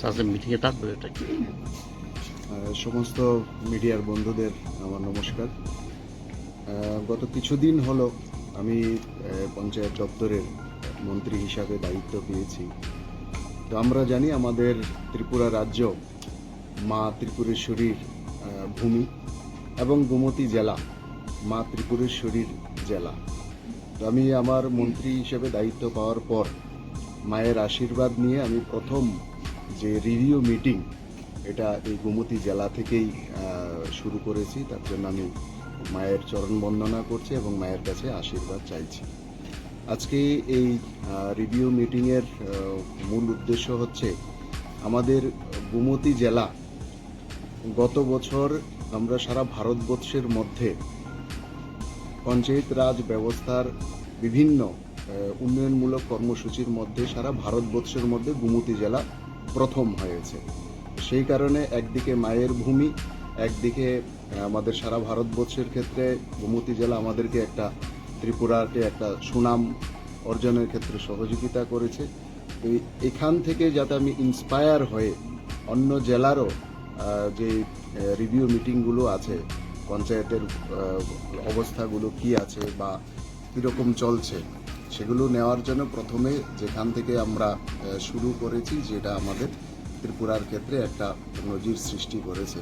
আজকে মিটিংয়ে তাৎপর্যটা কি? সমস্ত মিডিয়ার বন্ধুদের আমার নমস্কার। গত কিছুদিন হলো আমি পঞ্চায়েত দপ্তরের মন্ত্রী হিসাবে দায়িত্ব পেয়েছি। তো আমরা জানি আমাদের ত্রিপুরা রাজ্য মা ত্রিপুরেশ্বরীর ভূমি এবং গোমতী জেলা মা ত্রিপুরেশ্বরীর জেলা। তো আমি আমার মন্ত্রী হিসেবে দায়িত্ব পাওয়ার পর মায়ের আশীর্বাদ নিয়ে আমি প্রথম যে রিভিউ মিটিং এটা এই গোমতী জেলা থেকেই শুরু করেছি। তার জন্য আমি মায়ের চরণ বন্দনা করছি এবং মায়ের কাছে আশীর্বাদ চাইছি। আজকে এই রিভিউ মিটিংয়ের মূল উদ্দেশ্য হচ্ছে আমাদের গোমতী জেলা গত বছর আমরা সারা ভারতবর্ষের মধ্যে পঞ্চায়েত রাজ ব্যবস্থার বিভিন্ন উন্নয়নমূলক কর্মসূচির মধ্যে সারা ভারতবর্ষের মধ্যে গোমতী জেলা প্রথম হয়েছে। সেই কারণে একদিকে মায়ের ভূমি, একদিকে আমাদের সারা ভারতবর্ষের ক্ষেত্রে গোমতী জেলা আমাদেরকে ত্রিপুরাকে একটা সুনাম অর্জনের ক্ষেত্রে সহযোগিতা করেছে। এখান থেকে যাতে আমি ইন্সপায়ার হয়ে অন্য জেলারও যে রিভিউ মিটিংগুলো আছে, পঞ্চায়েতের অবস্থাগুলো কি আছে বা কীরকম চলছে, সেগুলো নেওয়ার জন্য প্রথমে যেখান থেকে আমরা শুরু করেছি, যেটা আমাদের ত্রিপুরার ক্ষেত্রে একটা নজির সৃষ্টি করেছে।